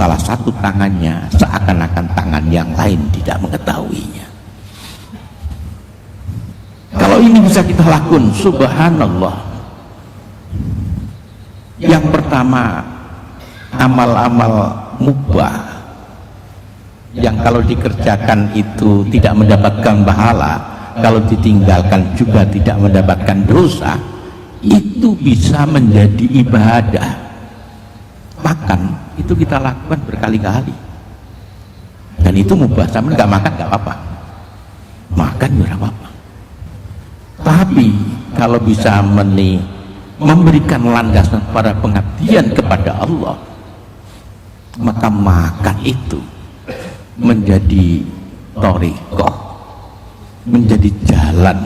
salah satu tangannya seakan-akan tangan yang lain tidak mengetahuinya. Kalau ini bisa kita lakukan, subhanallah. Yang pertama, amal-amal mubah yang kalau dikerjakan itu tidak mendapatkan pahala, kalau ditinggalkan juga tidak mendapatkan dosa, itu bisa menjadi ibadah. Makan itu kita lakukan berkali-kali, dan itu mubah. Sama nggak makan nggak apa-apa, makan nggak apa-apa. Tapi kalau bisa memberikan landasan pada pengabdian kepada Allah, maka makan itu menjadi thariqah, menjadi jalan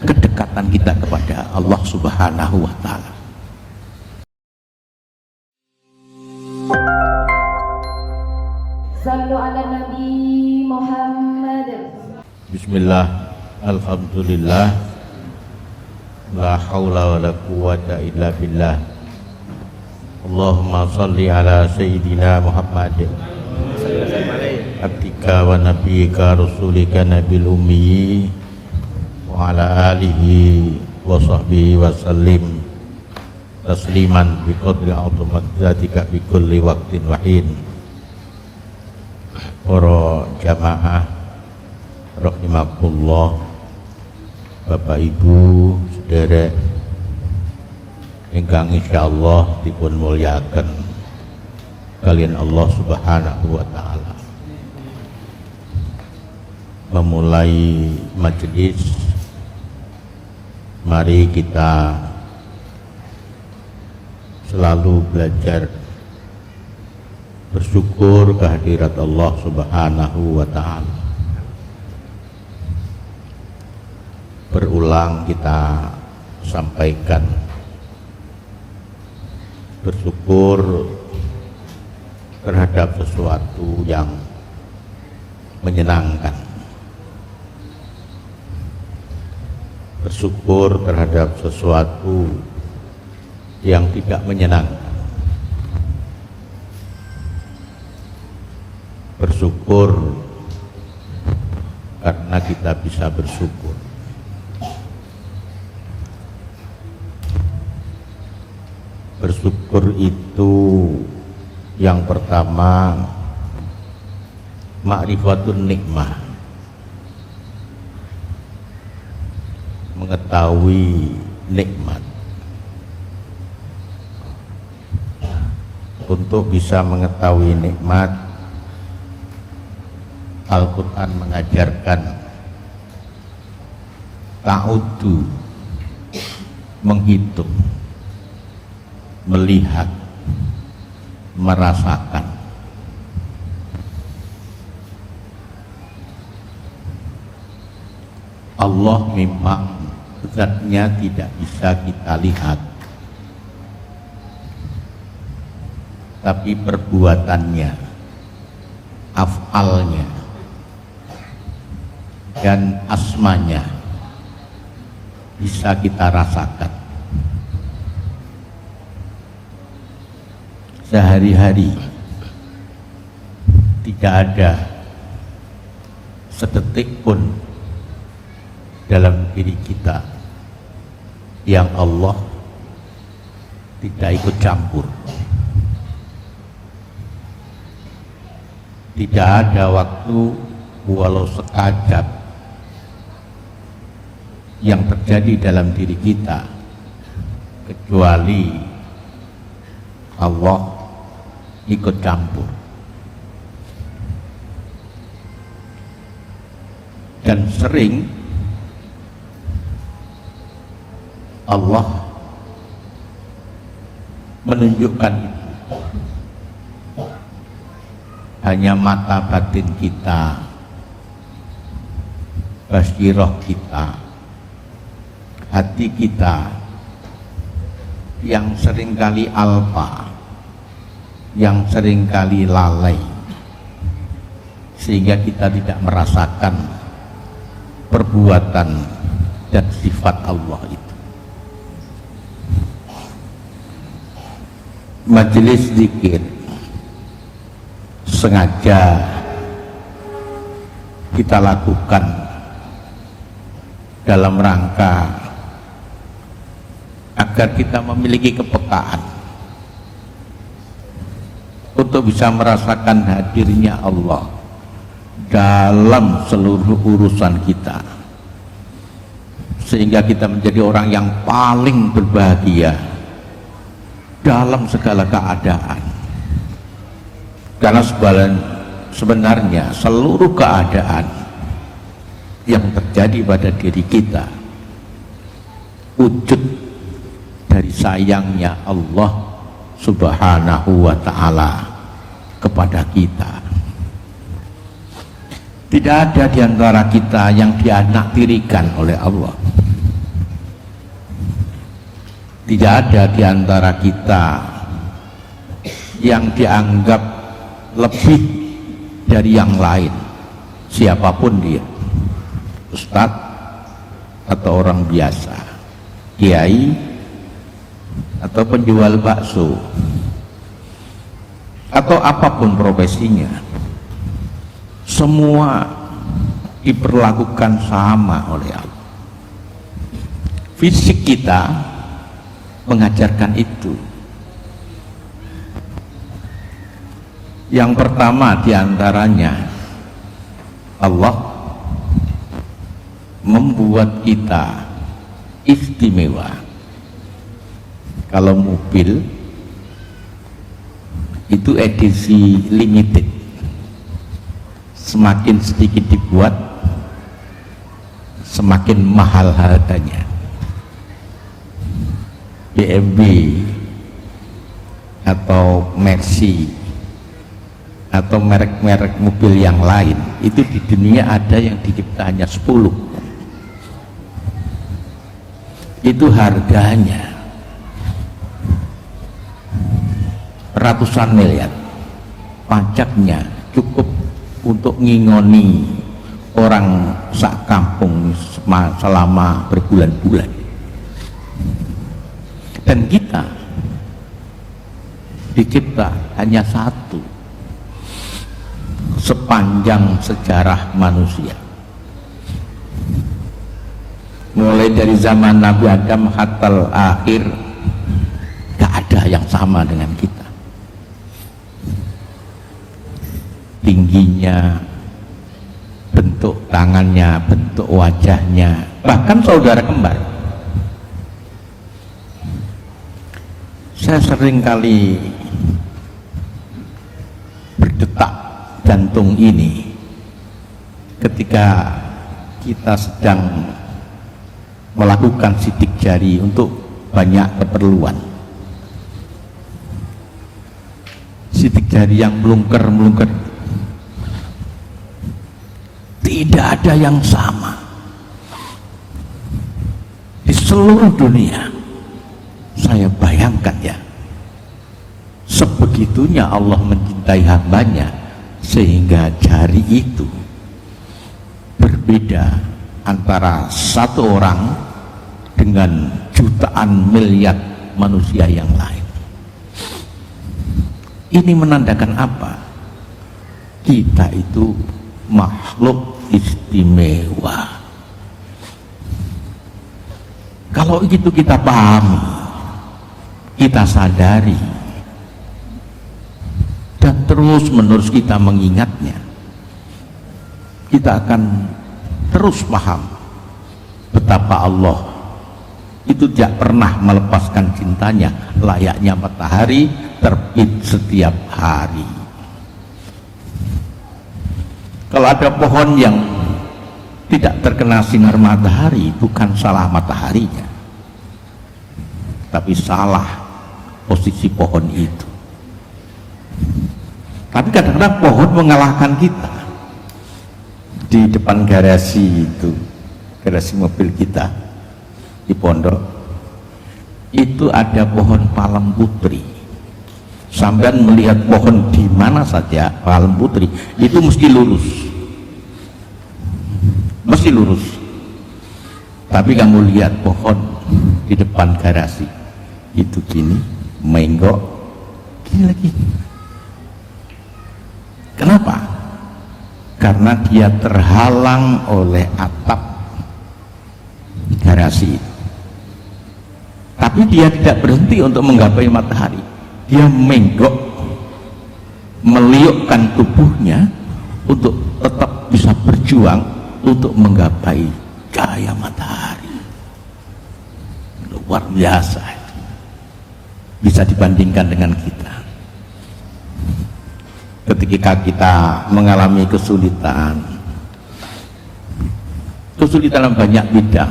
kedekatan kita kepada Allah Subhanahu wa ta'ala. Sallu ala Nabi Muhammad. Bismillah, alhamdulillah, la haula wa la quwwata illa billah. Allahumma salli ala Sayyidina Muhammad abdika wa nabiyika rasulika nabil ummi wa ala alihi wa sahbihi wa sallim tasliman bi qadri automatizatika bi kulli waqtin wahin. Para jamaah rahimakumullah, Bapak Ibu sederek ingkang insyaallah dipun mulyaken kalian Allah Subhanahu wa ta'ala. Memulai majelis, mari kita selalu belajar bersyukur kehadirat Allah Subhanahu wa ta'ala. Berulang kita sampaikan, bersyukur terhadap sesuatu yang menyenangkan, bersyukur terhadap sesuatu yang tidak menyenangkan, bersyukur karena kita bisa bersyukur. Bersyukur itu yang pertama ma'rifatun nikmah, mengetahui nikmat. Untuk bisa mengetahui nikmat, Al-Quran mengajarkan ta'uddu, menghitung, melihat, merasakan. Allah memang zatnya tidak bisa kita lihat, tapi perbuatannya, af'alnya dan asmanya bisa kita rasakan. Sehari-hari tidak ada sedetik pun dalam diri kita yang Allah tidak ikut campur. Tidak ada waktu walau sekejap yang terjadi dalam diri kita kecuali Allah ikut campur. Dan sering Allah menunjukkan itu. Hanya mata batin kita, basirah kita, hati kita yang seringkali alpa, yang seringkali lalai, sehingga kita tidak merasakan perbuatan dan sifat Allah itu. Majelis zikir sengaja kita lakukan dalam rangka agar kita memiliki kepekaan untuk bisa merasakan hadirnya Allah dalam seluruh urusan kita, sehingga kita menjadi orang yang paling berbahagia dalam segala keadaan. Karena sebenarnya seluruh keadaan yang terjadi pada diri kita wujud dari sayangnya Allah Subhanahu wa ta'ala kepada kita. Tidak ada di antara kita yang dianaktirikan oleh Allah. Tidak ada di antara kita yang dianggap lebih dari yang lain, siapapun dia, ustadz atau orang biasa, kiai atau penjual bakso atau apapun profesinya, semua diperlakukan sama oleh Allah. Fisik kita mengajarkan itu. Yang pertama diantaranya, Allah membuat kita istimewa. Kalau mobil itu edisi limited, semakin sedikit dibuat semakin mahal harganya. BMW atau Mercy atau merek-merek mobil yang lain itu di dunia ada yang dicipta hanya 10. Itu harganya ratusan miliar. Pajaknya cukup untuk ngingoni orang sak kampung selama berbulan-bulan. Dan kita dicipta hanya satu sepanjang sejarah manusia, mulai dari zaman Nabi Adam hatta akhir, gak ada yang sama dengan kita. Tingginya, bentuk tangannya, bentuk wajahnya, bahkan saudara kembar. Saya sering kali berdetak jantung ini ketika kita sedang melakukan sidik jari untuk banyak keperluan. Sidik jari yang melungker-melungker, tidak ada yang sama di seluruh dunia. Saya bayangkan ya, sebegitunya Allah mencintai hambanya sehingga jari itu berbeda antara satu orang dengan jutaan miliar manusia yang lain. Ini menandakan apa? Kita itu makhluk istimewa. Kalau itu kita pahami, kita sadari, dan terus menerus kita mengingatnya, kita akan terus paham betapa Allah itu tidak pernah melepaskan cintanya, layaknya matahari terbit setiap hari. Kalau ada pohon yang tidak terkena sinar matahari, bukan salah mataharinya, tapi salah posisi pohon itu. Tapi kadang-kadang pohon mengalahkan kita. Di depan garasi itu, garasi mobil kita di pondok, itu ada pohon palem putri. Sampai melihat pohon di mana saja palem putri itu mesti lurus. Tapi kamu lihat pohon di depan garasi itu gini, menggok gini lagi. karena dia terhalang oleh atap garasi. Tapi dia tidak berhenti untuk menggapai matahari, dia menggok, meliukkan tubuhnya untuk tetap bisa berjuang untuk menggapai cahaya matahari. Luar biasa, bisa dibandingkan dengan kita. Ketika kita mengalami kesulitan dalam banyak bidang,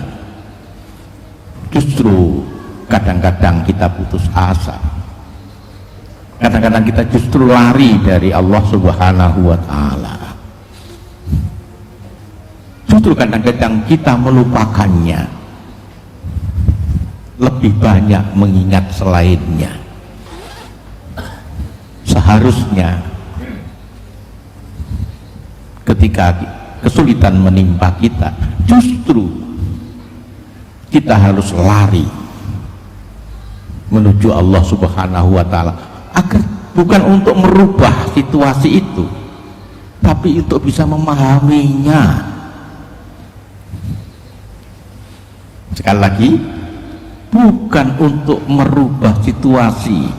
justru kadang-kadang kita putus asa, kadang-kadang kita justru lari dari Allah Subhanahu wa Ta'ala, justru kadang-kadang kita melupakannya, lebih banyak mengingat selainnya. Seharusnya ketika kesulitan menimpa kita, justru kita harus lari menuju Allah Subhanahu wa Ta'ala, agar bukan untuk merubah situasi itu, tapi untuk bisa memahaminya. Sekali lagi, bukan untuk merubah situasi,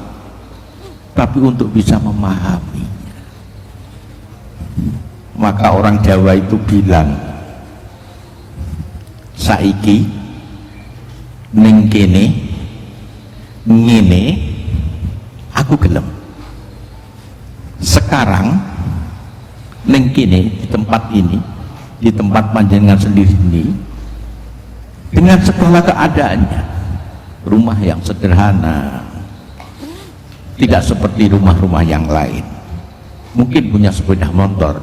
tapi untuk bisa memahami. Maka orang Jawa itu bilang, saiki ning kene ngene aku gelem, sekarang ning kene, di tempat ini, di tempat panjenengan sendiri ini, dengan segala keadaannya, rumah yang sederhana, tidak seperti rumah-rumah yang lain, mungkin punya sepeda motor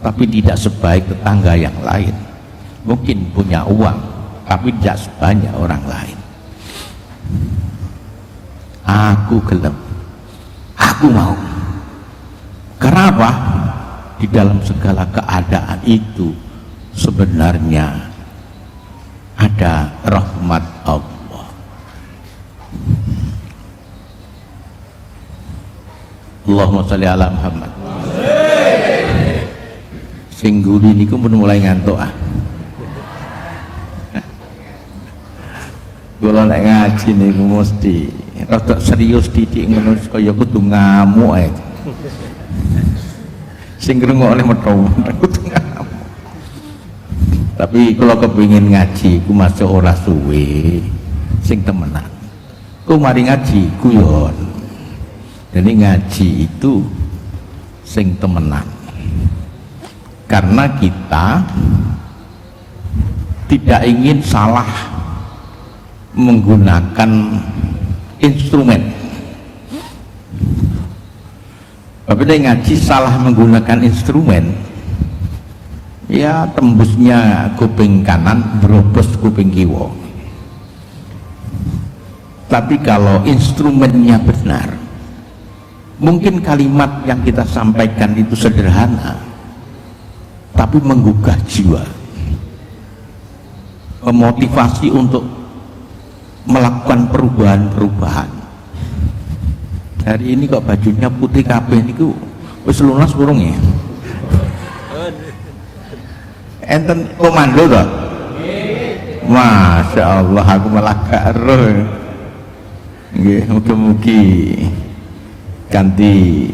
tapi tidak sebaik tetangga yang lain, mungkin punya uang tapi tidak sebanyak orang lain. Aku gelem, aku mau. Karena apa? Di dalam segala keadaan itu sebenarnya ada rahmat Allah. Allahumma sholli ala Muhammad. Sing guri niku pun mulai ngantuk ah. Kula nek ngaji niku mesti rada serius didik ngono kaya kudu ngamuk ae. Sing ngrungokne metho kudu ngamuk. Tapi kalau kepingin ngaji ku masuk ora suwe, sing temenan. Ku mari ngaji guyon. Jadi ngaji itu sing temenan. Karena kita tidak ingin salah menggunakan instrumen. Apabila ngaji salah menggunakan instrumen, ya tembusnya kuping kanan, berobos kuping kiwa. Tapi kalau instrumennya benar, mungkin kalimat yang kita sampaikan itu sederhana, tapi menggugah jiwa, memotivasi untuk melakukan perubahan-perubahan. Hari ini kok bajunya putih kabeh niku wis lunas burung ya? Enten komando toh? Masya Allah, aku malah gak eruh. Nggih, mugi-mugi ganti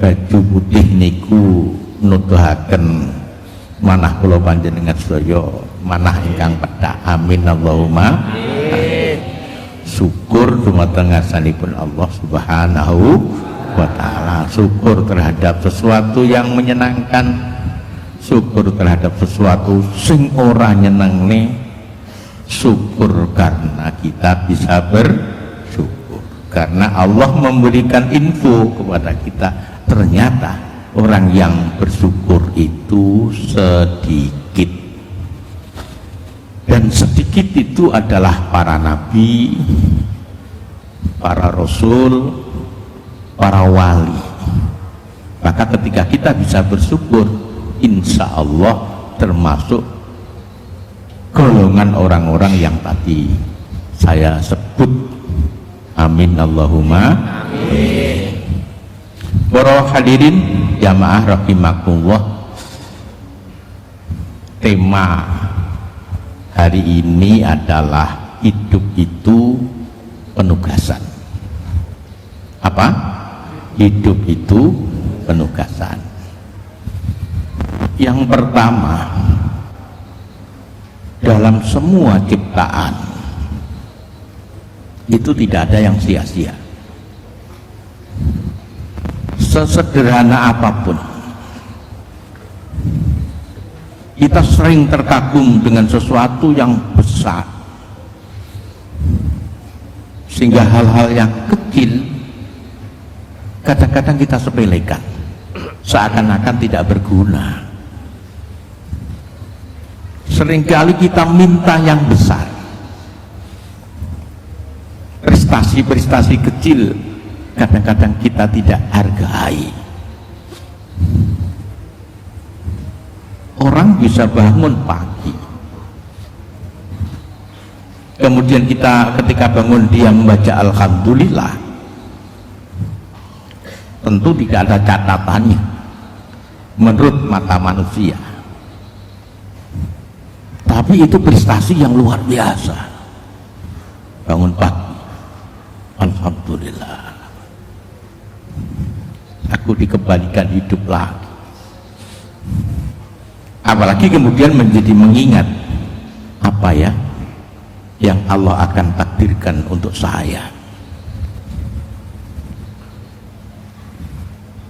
baju putih niku nuduhaken manah kula panjenengan sedaya manah ingkang pedhak. Amin Allahumma amin. Syukur dumateng ngarsanipun Allah Subhanahu wa Ta'ala, syukur terhadap sesuatu yang menyenangkan, syukur terhadap sesuatu sing ora nyenengne, syukur karena kita bisa bersyukur karena Allah memberikan info kepada kita, ternyata orang yang bersyukur itu sedikit, dan sedikit itu adalah para nabi, para rasul, para wali. Maka ketika kita bisa bersyukur, insya Allah termasuk golongan orang-orang yang tadi saya sebut. Amin Allahumma amin. Para hadirin jamaah rahimakumullah, tema hari ini adalah hidup itu penugasan. Apa? Hidup itu penugasan. Yang pertama, dalam semua ciptaan itu tidak ada yang sia-sia. Sesederhana apapun, kita sering terkagum dengan sesuatu yang besar, sehingga hal-hal yang kecil kadang-kadang kita sepelekan, seakan-akan tidak berguna. Seringkali kita minta yang besar, prestasi-prestasi kecil kadang-kadang kita tidak hargai. Orang bisa bangun pagi, kemudian kita ketika bangun dia membaca alhamdulillah, tentu tidak ada catatannya menurut mata manusia, tapi itu prestasi yang luar biasa. Bangun pagi, alhamdulillah, aku dikembalikan hidup lagi. Apalagi kemudian menjadi mengingat apa ya yang Allah akan takdirkan untuk saya.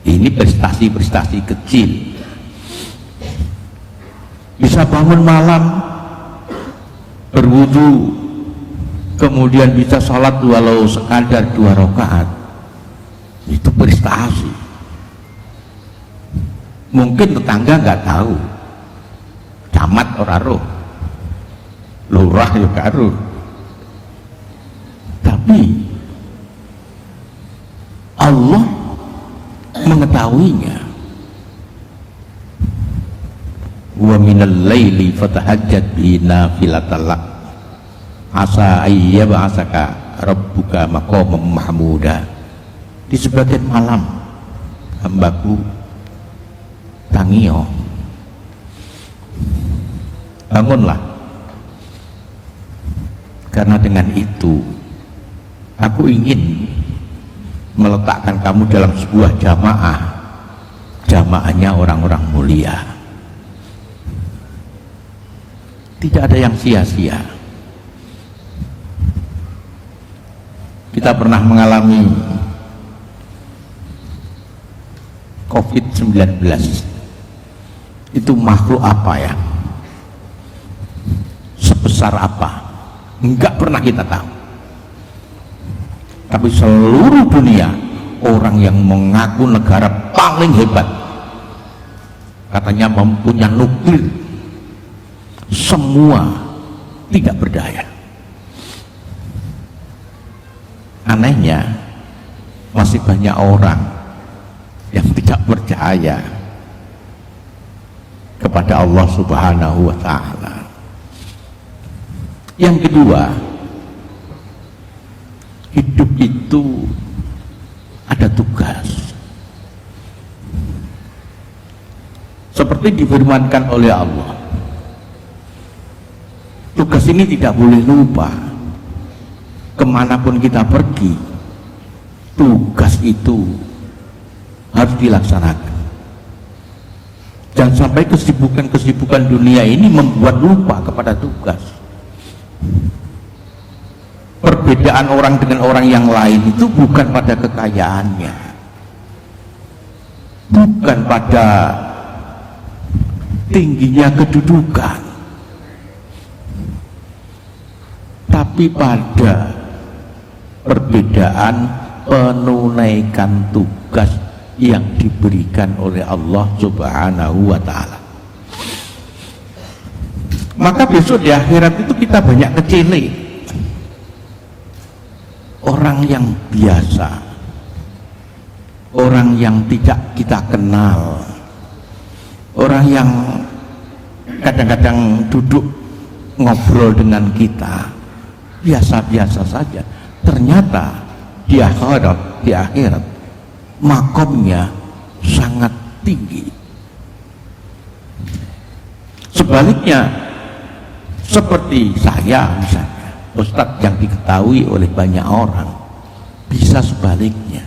Ini prestasi-prestasi kecil. Bisa bangun malam, berwudu, kemudian bisa sholat walau sekadar 2 rakaat, itu prestasi. Mungkin tetangga nggak tahu, camat ora roh, lurah juga roh, tapi Allah mengetahuinya. Wa minal laili fatahajjat bihi nafilatan lak asa ayyab'asaka rabbuka maqaman mahmuda. Di sebagian malam hambaku tangio, bangunlah, karena dengan itu aku ingin meletakkan kamu dalam sebuah jamaah, jamaahnya orang-orang mulia. Tidak ada yang sia-sia. Kita pernah mengalami COVID-19. Itu makhluk apa ya? Sebesar apa? Enggak pernah kita tahu. Tapi seluruh dunia, orang yang mengaku negara paling hebat, katanya mempunyai nuklir, semua tidak berdaya. Anehnya masih banyak orang yang tidak percaya kepada Allah Subhanahu wa ta'ala. Yang kedua, hidup itu ada tugas, seperti difirmankan oleh Allah. Tugas ini tidak boleh lupa. Kemanapun kita pergi, tugas itu harus dilaksanakan. Jangan sampai kesibukan-kesibukan dunia ini membuat lupa kepada tugas. Perbedaan orang dengan orang yang lain itu bukan pada kekayaannya, bukan pada tingginya kedudukan, tapi pada perbedaan menunaikan tugas yang diberikan oleh Allah Subhanahu wa ta'ala. Maka besok di akhirat itu kita banyak kecele, orang yang biasa, orang yang tidak kita kenal, orang yang kadang-kadang duduk ngobrol dengan kita biasa-biasa saja, ternyata di akhirat makomnya sangat tinggi. Sebaliknya, seperti saya misalnya, ustadz yang diketahui oleh banyak orang, bisa sebaliknya.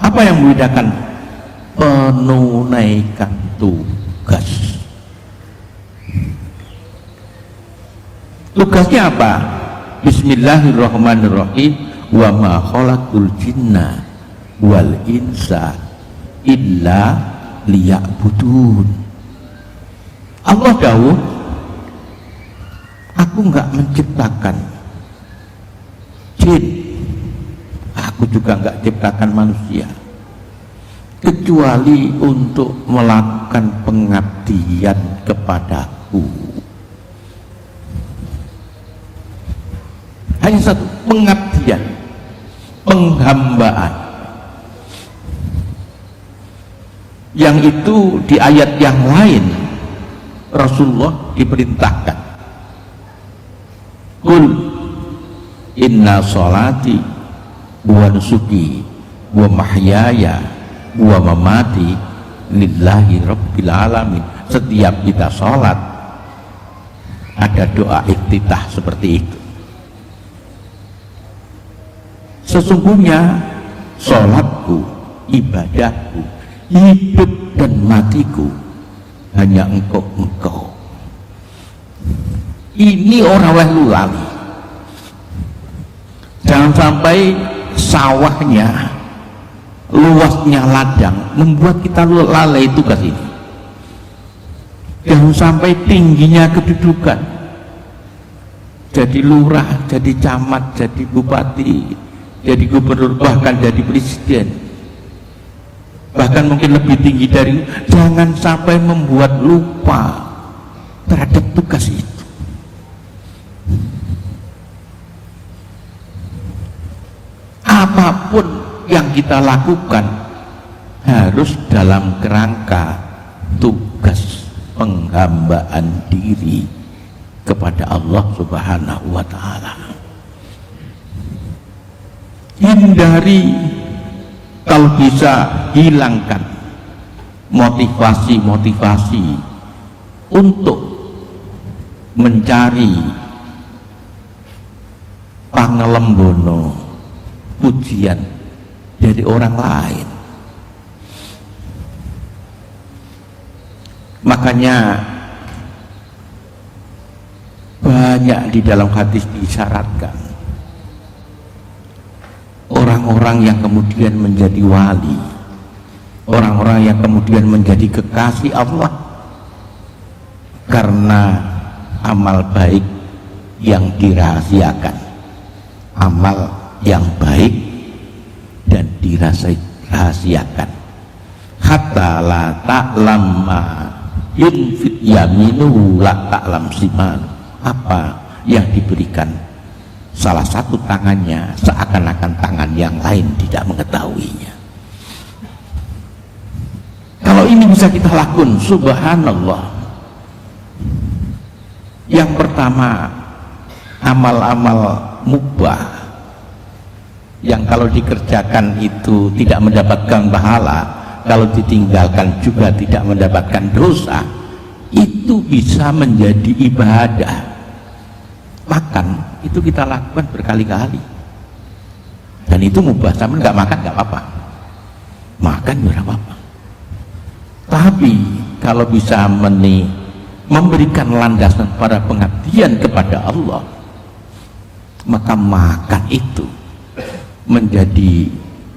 Apa yang membedakan? Menunaikan tugas. Tugasnya apa? Bismillahirrahmanirrahim. Wa ma khalaqul jinna wal insa illa liya'budun. Allah dawuh, aku enggak menciptakan jin, aku juga enggak ciptakan manusia kecuali untuk melakukan pengabdian kepadaku. Hanya satu, pengabdian, penghambaan. Yang itu di ayat yang lain Rasulullah diperintahkan, Qul inna sholati wa nusuki wa mahyaya wa mamati lillahi rabbil alamin. Setiap kita sholat ada doa iftitah seperti itu. Sesungguhnya sholatku, ibadahku, hidup dan matiku hanya engkau. Ini orang lali. Jangan sampai sawahnya, luasnya ladang membuat kita lalai tugas ini. Jangan sampai tingginya kedudukan, jadi lurah, jadi camat, jadi bupati, jadi gubernur, bahkan jadi presiden, bahkan mungkin lebih tinggi dari. Jangan sampai membuat lupa terhadap tugas itu. Apapun yang kita lakukan harus dalam kerangka tugas penghambaan diri kepada Allah Subhanahu wa ta'ala. Hindari, kalau bisa hilangkan motivasi-motivasi untuk mencari pangalembono, pujian dari orang lain. Makanya banyak di dalam hadis disyaratkan orang-orang yang kemudian menjadi wali, orang-orang yang kemudian menjadi kekasih Allah karena amal baik yang dirahasiakan, amal yang baik dan dirahasiakan. Hatta la ta'lam ma yunfit yaminu la ta'lam siman. Apa yang diberikan salah satu tangannya seakan-akan tangan yang lain tidak mengetahuinya. Kalau ini bisa kita lakukan, subhanallah. Yang pertama, amal-amal mubah yang kalau dikerjakan itu tidak mendapatkan pahala, kalau ditinggalkan juga tidak mendapatkan dosa, itu bisa menjadi ibadah. Makan itu kita lakukan berkali-kali dan itu mubah. Sama nggak makan nggak apa-apa, makan nggak apa-apa. Tapi kalau bisa memberikan landasan pada pengabdian kepada Allah, maka makan itu menjadi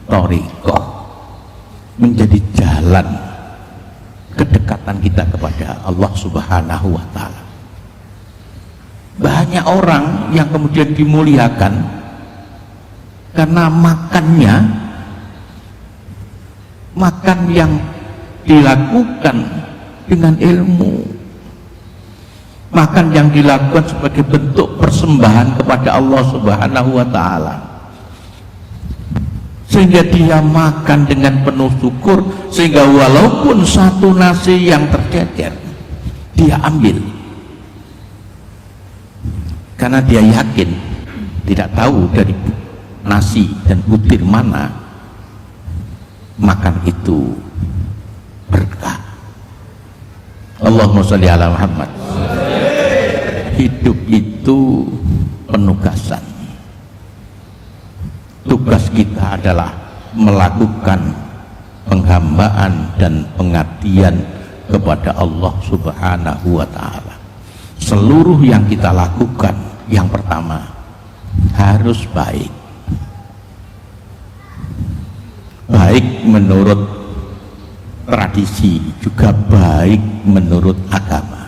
thariqah, menjadi jalan kedekatan kita kepada Allah Subhanahu wa ta'ala. Banyak orang yang kemudian dimuliakan karena makannya, makan yang dilakukan dengan ilmu, makan yang dilakukan sebagai bentuk persembahan kepada Allah Subhanahu wa ta'ala, sehingga dia makan dengan penuh syukur, sehingga walaupun satu nasi yang tercecer dia ambil, karena dia yakin, tidak tahu dari nasi dan butir mana makan itu Allahumma sholli ala Muhammad. Hidup itu penugasan. Tugas kita adalah melakukan penghambaan dan pengabdian kepada Allah Subhanahu wa ta'ala. Seluruh yang kita lakukan, yang pertama harus baik. Baik menurut tradisi, juga baik menurut agama.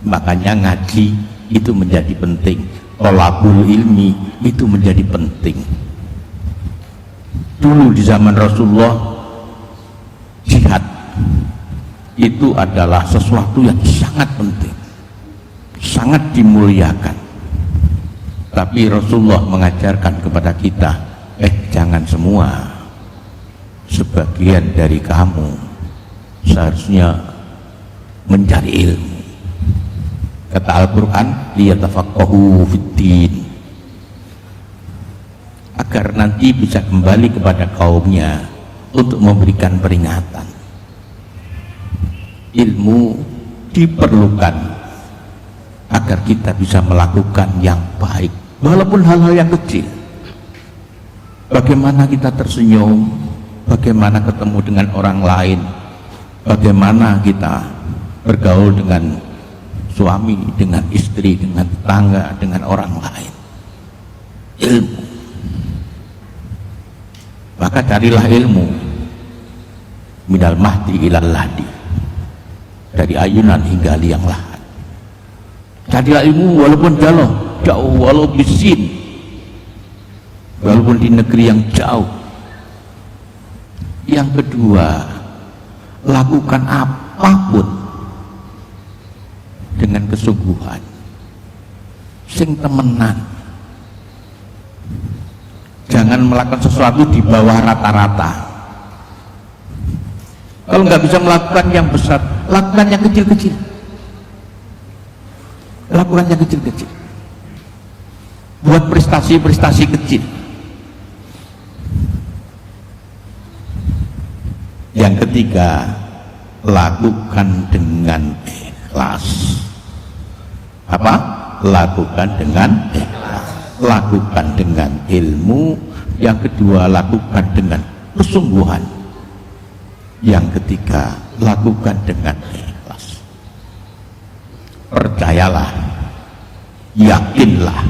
Makanya ngaji itu menjadi penting, thalabul ilmi itu menjadi penting. Dulu di zaman Rasulullah, jihad itu adalah sesuatu yang sangat penting, sangat dimuliakan. Tapi Rasulullah mengajarkan kepada kita, jangan semua, sebagian dari kamu seharusnya mencari ilmu. Kata Al-Quran, liyatafaqahu fiddin, agar nanti bisa kembali kepada kaumnya untuk memberikan peringatan. Ilmu diperlukan agar kita bisa melakukan yang baik, walaupun hal-hal yang kecil. Bagaimana kita tersenyum, bagaimana ketemu dengan orang lain, bagaimana kita bergaul dengan suami, dengan istri, dengan tetangga, dengan orang lain. Ilmu. Maka carilah ilmu minal mahdi ilal lahdi, dari ayunan hingga liang lahat. Carilah ilmu walaupun jauh, walau bisin, walaupun di negeri yang jauh. Yang kedua, lakukan apapun dengan kesungguhan, sing temenan. Jangan melakukan sesuatu di bawah rata-rata. Kalau nggak bisa melakukan yang besar, lakukan yang kecil-kecil. Lakukan yang kecil-kecil. Buat prestasi-prestasi kecil. Yang ketiga, lakukan dengan ikhlas. Apa? Lakukan dengan ikhlas. Lakukan dengan ilmu. Yang kedua, lakukan dengan kesungguhan. Yang ketiga, lakukan dengan ikhlas. Percayalah, yakinlah,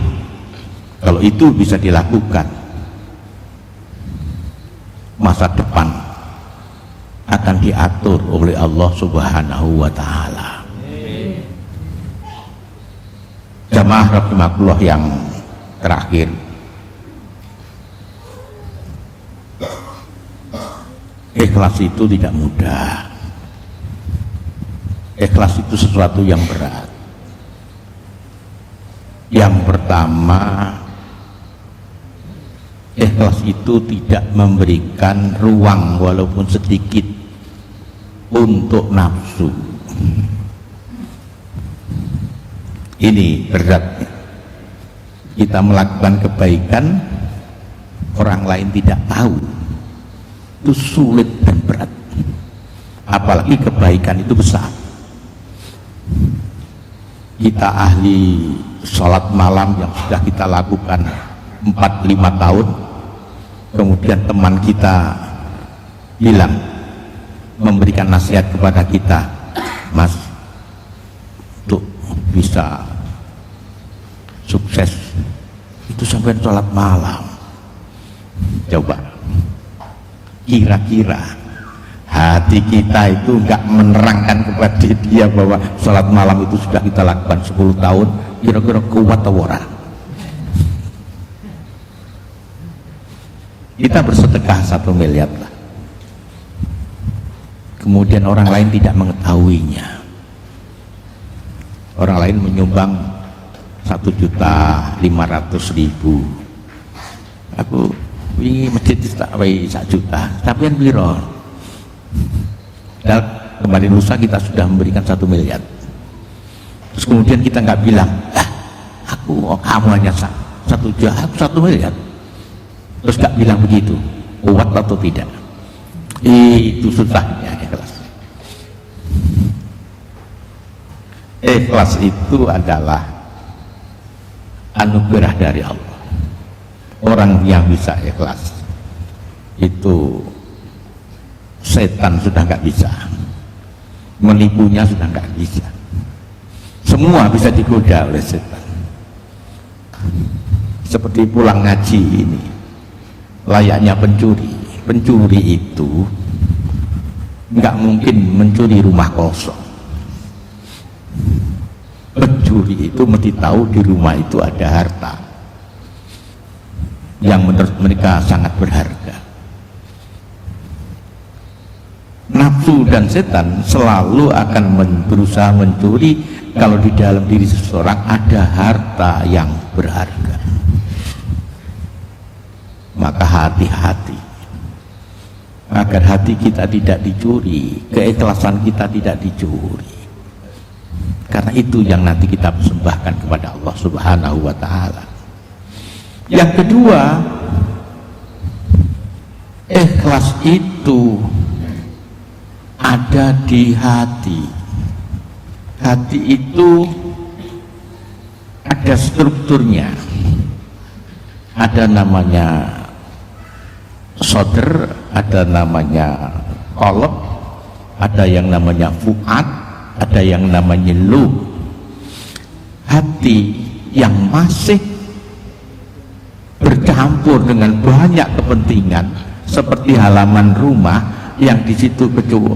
kalau itu bisa dilakukan, masa depan akan diatur oleh Allah Subhanahu wa ta'ala. Jamaah rahimakumullah yang terakhir, ikhlas itu tidak mudah. Ikhlas itu sesuatu yang berat. Yang pertama, ikhlas itu tidak memberikan ruang walaupun sedikit untuk nafsu. Ini beratnya. Kita melakukan kebaikan, orang lain tidak tahu, itu sulit dan berat. Apalagi kebaikan itu besar. Kita ahli sholat malam yang sudah kita lakukan 4-5 tahun, kemudian teman kita bilang, memberikan nasihat kepada kita, Mas, untuk bisa sukses itu sampai sholat malam. Coba, kira-kira hati kita itu enggak menerangkan kepada dia bahwa sholat malam itu sudah kita lakukan 10 tahun, kira-kira kuat atau ora? Kita bersedekah 1 miliar lah, kemudian orang lain tidak mengetahuinya. Orang lain menyumbang 1.500.000. Aku ini masjid tak wae 1 juta, tapi yang biro. Dan kemarin lusa kita sudah memberikan 1 miliar. Terus kemudian kita nggak bilang, kamu hanya 1 juta, aku 1 miliar. Terus nggak bilang begitu, kuat atau tidak? Itu susahnya ikhlas. Ikhlas itu adalah anugerah dari Allah. Orang yang bisa ikhlas itu setan sudah nggak bisa, menipunya sudah nggak bisa, semua bisa digoda oleh setan. Seperti pulang ngaji ini layaknya pencuri. Pencuri itu nggak mungkin mencuri rumah kosong. Pencuri itu mesti tahu di rumah itu ada harta yang menurut mereka sangat berharga. Nafsu dan setan selalu akan berusaha mencuri kalau di dalam diri seseorang ada harta yang berharga. Maka hati-hati agar hati kita tidak dicuri, keikhlasan kita tidak dicuri. Karena itu yang nanti kita persembahkan kepada Allah Subhanahu wa ta'ala. Yang kedua, ikhlas itu ada di hati. Hati itu ada strukturnya. Ada namanya sodr, ada namanya qalb, ada yang namanya fuad, ada yang namanya lub. Hati yang masih bercampur dengan banyak kepentingan seperti halaman rumah yang di situ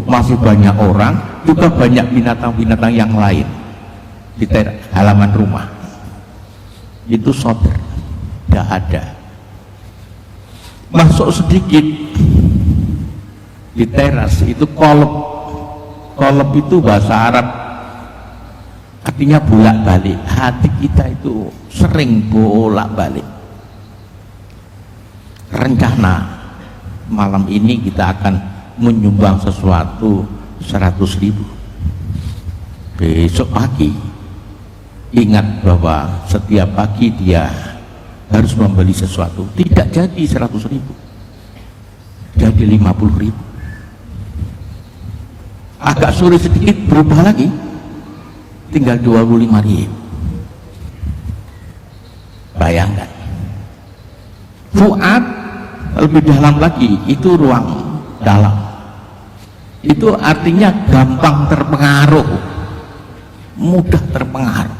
masih banyak orang, juga banyak binatang-binatang yang lain di halaman rumah. Itu sodr, tidak ada. Masuk sedikit di teras itu qalb. Qalb itu bahasa Arab artinya bolak-balik. Hati kita itu sering bolak-balik. Rencana malam ini kita akan menyumbang sesuatu 100.000. Besok pagi ingat bahwa setiap pagi dia harus membeli sesuatu, tidak jadi 100.000, jadi 50.000. Agak sore sedikit berubah lagi, tinggal 25.000. Bayangkan. Fuad lebih dalam lagi, itu ruang dalam. Itu artinya gampang terpengaruh, mudah terpengaruh.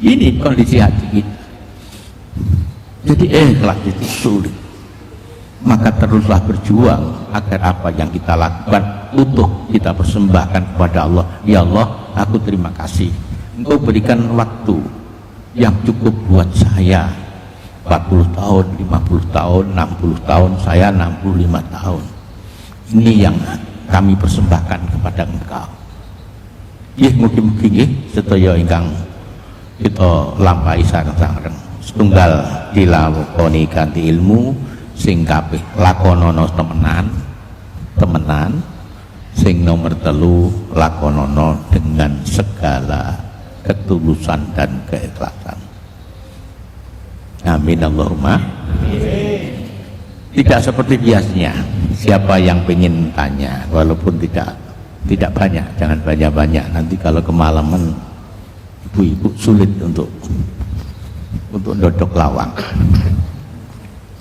Ini kondisi hati kita. Jadi ikhlas itu sulit. Maka teruslah berjuang agar apa yang kita lakukan utuh kita persembahkan kepada Allah. Ya Allah, aku terima kasih Engkau berikan waktu yang cukup buat saya 40 tahun, 50 tahun, 60 tahun, saya 65 tahun. Ini yang kami persembahkan kepada Engkau. Mugi-mugi nggih sedaya ingkang kita lampahi sareng-sareng setunggal dilakoni kanthi ilmu sing kabeh lakonono temenan, sing nomor 3 lakonono dengan segala ketulusan dan keikhlasan. Amin Allahumma. Tidak seperti biasanya, siapa yang pengen tanya, walaupun tidak banyak, jangan banyak-banyak, nanti kalau kemalaman ibu-ibu sulit untuk dodok lawang.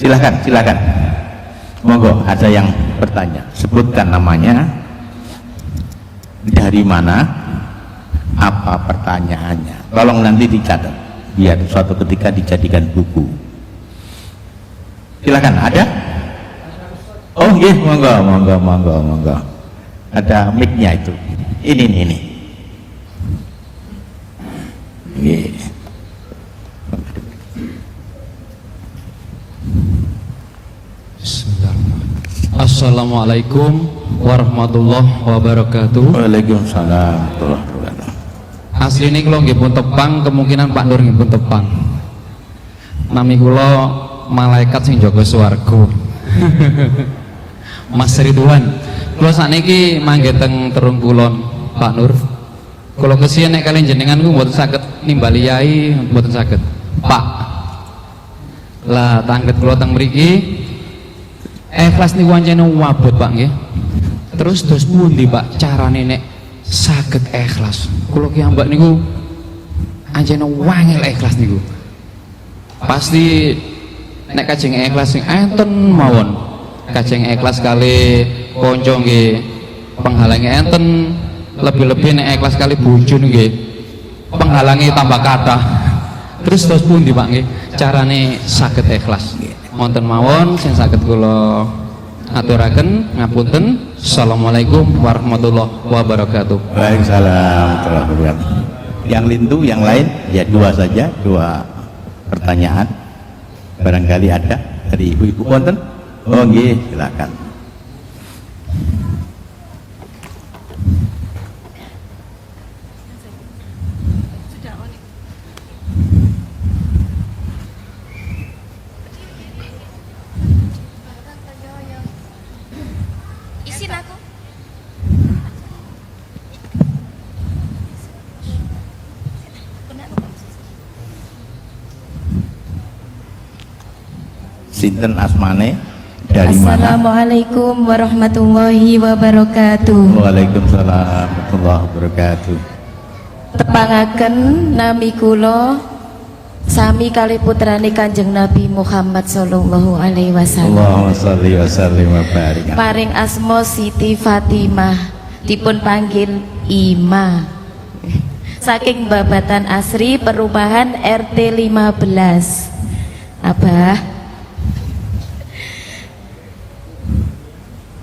Silakan, monggo, ada yang bertanya, sebutkan namanya, dari mana, apa pertanyaannya, tolong nanti dicatat biar suatu ketika dijadikan buku. Silakan, ada? Oh iya, monggo, ada mic-nya itu, ini. Assalamualaikum warahmatullahi wabarakatuh. Waalaikumsalam warahmatullahi wabarakatuh. Asli ini kalau nggih pun tepang, kemungkinan Pak Nur nggih pun tepang. Nami kula malaikat sing jaga swarga. Mas Ridwan, kula sakniki mangke teng Terung Kulon, Pak Nur. Kula kesian nek kalian jenengan ku mboten saged nimbali yai, mboten saged. Pak. Lah tangget kula teng mriki ikhlas niku pancen wabot Pak nggih. Terus pundi Pak carane nek saged ikhlas. Kula ki ambak niku anjene wangil ikhlas niku. Pasti nek kajeng ikhlas sing enten mawon. Kajeng ikhlas kali kanca nggih penghalangi enten, lebih-lebih nek ikhlas kali bojo nggih penghalangi tambah kathah. Terus pundi Pak nggih carane saged ikhlas? Wonten mawon sing saged kula aturaken, ngapunten. Assalamualaikum warahmatullahi wabarakatuh. Waalaikumsalam warahmatullahi wabarakatuh. Yang lintu, yang lain ya dua saja, dua pertanyaan. Barangkali ada dari ibu-ibu wonten? Oh nggih, silakan. Isin aku. Sinten asmane, dari mana? Assalamualaikum warahmatullahi wabarakatuh. Waalaikumsalam warahmatullahi wabarakatuh. Tepangaken nami kula sami kali putrane Kanjeng Nabi Muhammad sallallahu alaihi wasallam. Allahumma sholli wa sallim wa barik. Paring asma Siti Fatimah, dipun panggil Ima. Saking Babatan Asri Perumahan RT 15. Abah.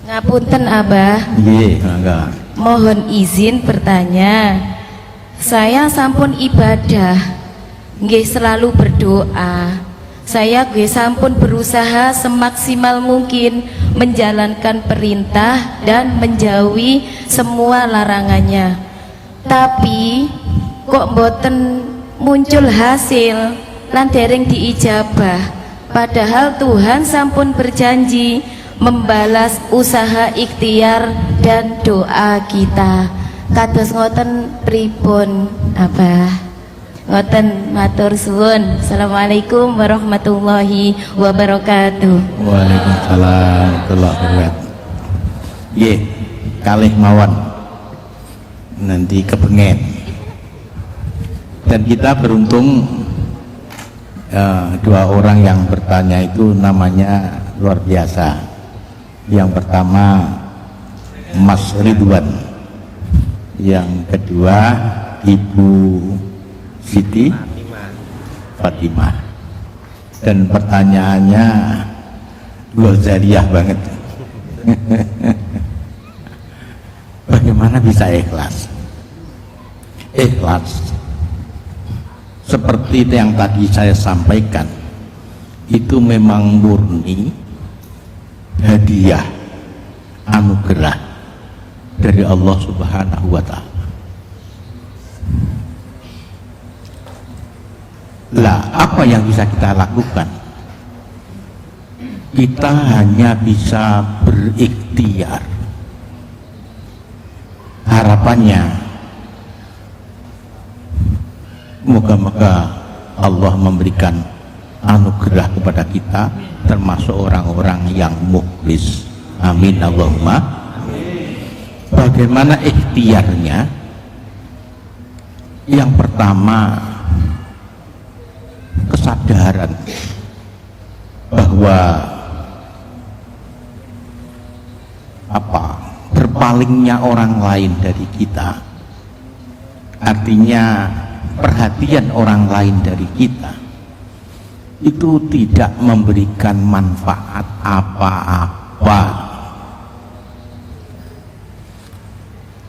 Ngapunten Abah. Nggih, mangga. Mohon izin bertanya. Saya sampun ibadah, nggih selalu berdoa. Saya nggih sampun berusaha semaksimal mungkin menjalankan perintah dan menjauhi semua larangannya. Tapi kok mboten muncul hasil lan dereng diijabah. Padahal Tuhan sampun berjanji membalas usaha ikhtiar dan doa kita. Kados ngoten pripun Abah? Ngoten matur suwun. Assalamualaikum warahmatullahi wabarakatuh. Waalaikumsalam warahmatullahi wabarakatuh. Nggih, kalih mawon. Nanti kepengen. Dan kita beruntung dua orang yang bertanya itu namanya luar biasa. Yang pertama Mas Ridwan, yang kedua Ibu Siti Fatimah. Dan pertanyaannya Ghazaliyah banget. Bagaimana bisa ikhlas? Ikhlas seperti yang tadi saya sampaikan, itu memang murni hadiah anugerah dari Allah Subhanahu wa Ta'ala. Lah, apa yang bisa kita lakukan? Kita hanya bisa berikhtiar. Harapannya moga-moga Allah memberikan anugerah kepada kita, termasuk orang-orang yang mukhlis. Amin Allahumma. Bagaimana ikhtiarnya? Yang pertama, kesadaran bahwa berpalingnya orang lain dari kita, artinya perhatian orang lain dari kita itu tidak memberikan manfaat apa-apa.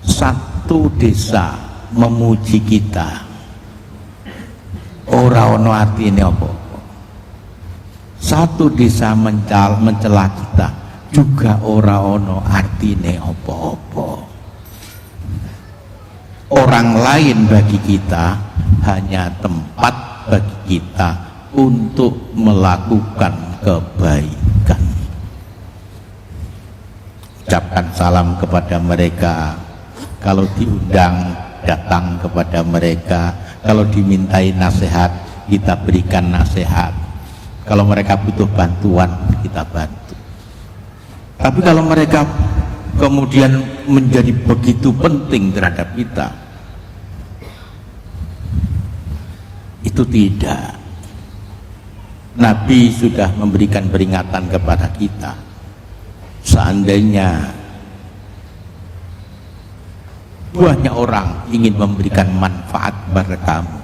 Satu desa memuji kita, ora ono artine apa. Satu desa mencela kita, juga ora ono artine apa-apa. Orang lain bagi kita hanya tempat bagi kita untuk melakukan kebaikan. Ucapkan salam kepada mereka, kalau diundang datang kepada mereka, kalau dimintai nasihat kita berikan nasihat, kalau mereka butuh bantuan kita bantu. Tapi kalau mereka kemudian menjadi begitu penting terhadap kita. Itu tidak. Nabi sudah memberikan peringatan kepada kita. Seandainya banyak orang ingin memberikan manfaat kepada kamu,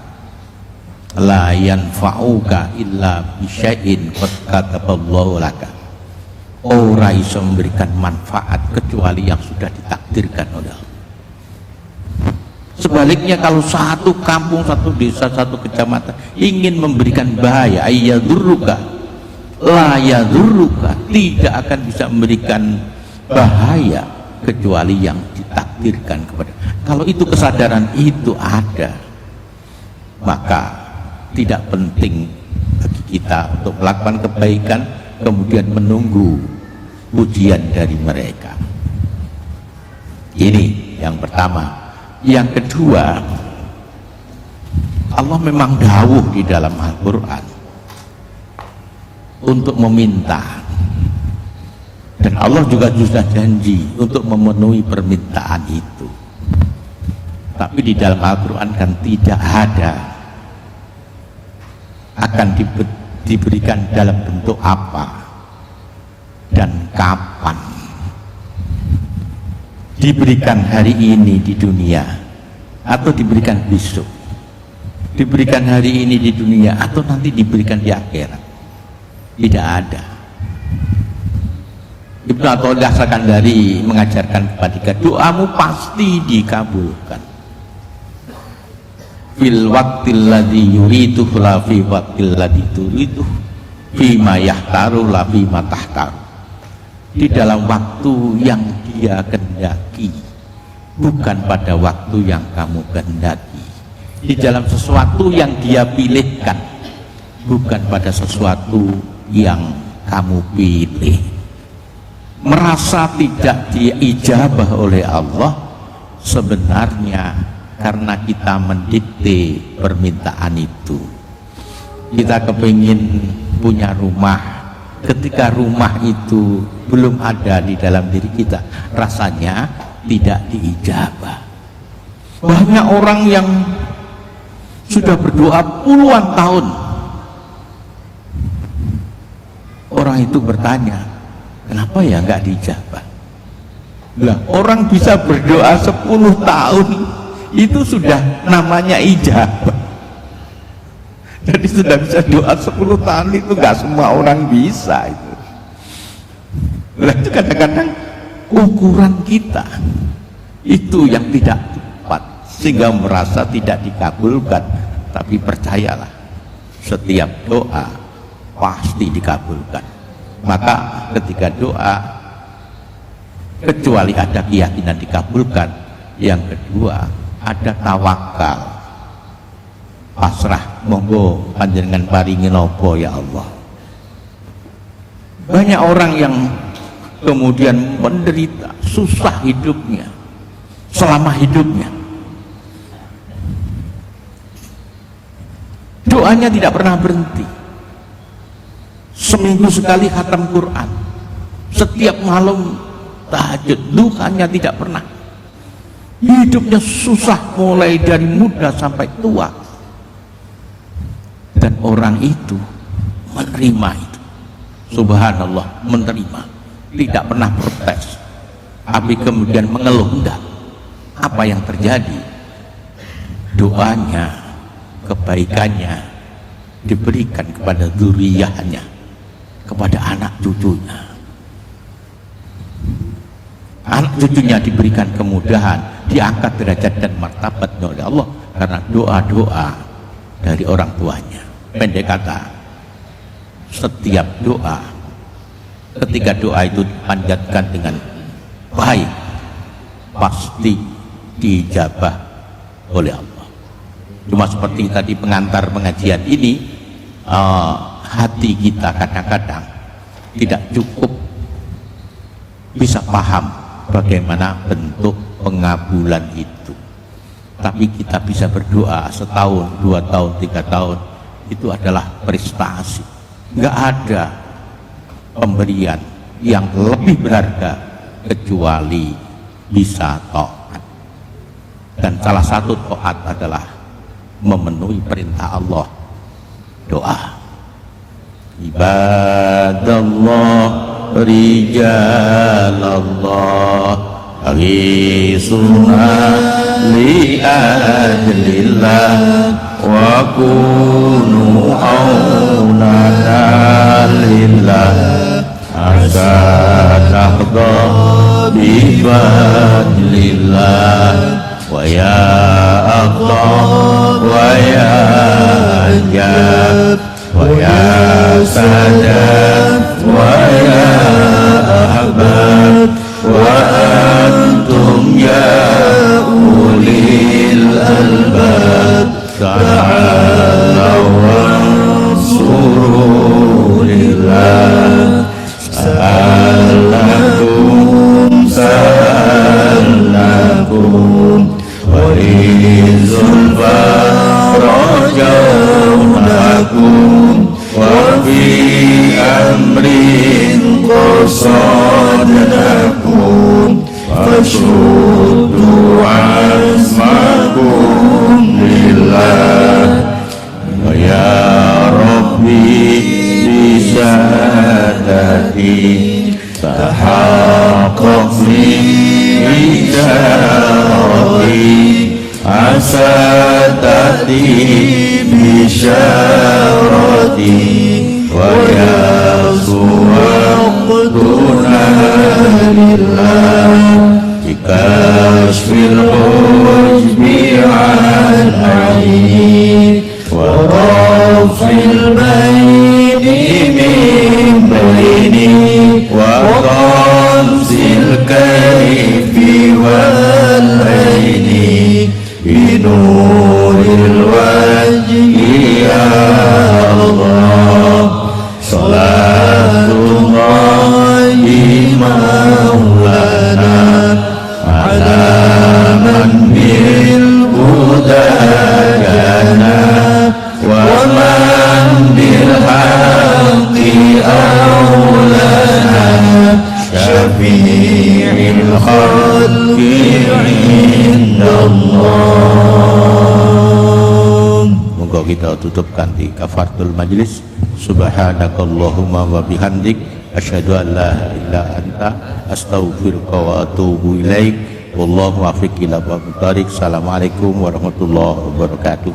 la yanfa'uka illa bisyai'in qad kataballahu laka. Orang bisa memberikan manfaat kecuali yang sudah ditakdirkan oleh Allah. Sebaliknya kalau satu kampung, satu desa, satu kecamatan ingin memberikan bahaya, ayyadurruka la yadurruka, tidak akan bisa memberikan bahaya kecuali yang ditakdirkan kepada. Kalau itu kesadaran itu ada, maka tidak penting bagi kita untuk melakukan kebaikan kemudian menunggu pujian dari mereka. Ini yang pertama. Yang kedua, Allah memang dawuh di dalam Al-Quran untuk meminta, dan Allah juga sudah janji untuk memenuhi permintaan itu. Tapi di dalam Al-Quran kan tidak ada akan diberikan dalam bentuk apa dan kapan. Diberikan hari ini di dunia atau diberikan besok, diberikan hari ini di dunia atau nanti diberikan di akhirat, tidak ada. Ibnu Athaillah Sakandari mengajarkan kepada kita, doamu pasti dikabulkan. Fil waqtil ladzi yuridu la fi waqtil ladzi turidu fima yahtaru la fima tahtaru. Di dalam waktu yang dia kehendaki, bukan pada waktu yang kamu kehendaki. Di dalam sesuatu yang dia pilihkan, bukan pada sesuatu yang kamu pilih. Merasa tidak diijabah oleh Allah sebenarnya karena kita mendikte permintaan itu. Kita kepingin punya rumah, ketika rumah itu belum ada di dalam diri kita, rasanya tidak diijabah. Banyak orang yang sudah berdoa puluhan tahun, orang itu bertanya, kenapa ya nggak diijabah? Lah, orang bisa berdoa 10 tahun itu sudah namanya ijabah. Jadi sudah bisa doa 10 tahun itu nggak semua orang bisa itu. Nah, itu kadang-kadang ukuran kita itu yang tidak tepat sehingga merasa tidak dikabulkan. Tapi percayalah, setiap doa pasti dikabulkan. Maka ketika doa, kecuali ada keyakinan dikabulkan, yang kedua ada tawakal, pasrah, monggo panjenengan paringi nopo ya Allah. Banyak orang yang kemudian menderita, susah hidupnya selama hidupnya, doanya tidak pernah berhenti. Seminggu sekali khatam Quran, setiap malam tahajud, duhanya tidak pernah. Hidupnya susah mulai dari muda sampai tua, dan orang itu menerima itu. Subhanallah, menerima, tidak pernah protes. Tapi kemudian mengeluh, enggak. Apa yang terjadi? Doanya, kebaikannya diberikan kepada dzurriyyahnya, kepada anak cucunya. Anak cucunya diberikan kemudahan, diangkat derajat dan martabatnya oleh Allah karena doa-doa dari orang tuanya. Pendek kata, setiap doa, ketika doa itu dipanjatkan dengan baik, pasti diijabah oleh Allah. Cuma seperti tadi pengantar pengajian ini, hati kita kadang-kadang tidak cukup bisa paham bagaimana bentuk pengabulan itu. Tapi kita bisa berdoa setahun, 2 tahun, 3 tahun, itu adalah prestasi. Nggak ada pemberian yang lebih berharga kecuali bisa taat. Dan salah satu taat adalah memenuhi perintah Allah. Doa. Ibadallah rijalallah aghisuna li ajlillah wa kunu aunana lillah asadahda bifadlillah wa ya Allah wa ya Ajab wa ya Sadat wa ya Ahbab wa antum ya ulil albab ta'alaw wansuru lillah sa'alakum sa'alakum walizulfa rajawnakum wa fi amrin qasadnakum fashuddu asmakum lillah wa ya rabbi bisyadati tahaqqaqni bisyarati asadati bisyarati wa yasuwaqtuna lillah bikashfil hujbi an aini wa rafil baini min baini wa qamsil kayfi wal aini binuril wajhi ya Allah salatullahi maulana ala man bil hudayana wa man bil haqqi aulana syafi'il khalqi indallah. Moga kita tutupkan di kafaratul majlis. Subhanakallahumma wa bihamdik asyhadu an la ilaha illa anta astaghfiruka wa atubu ilaik. Wallahu muwaffiq ila aqwamit thoriq. Assalamualaikum warahmatullahi wabarakatuh.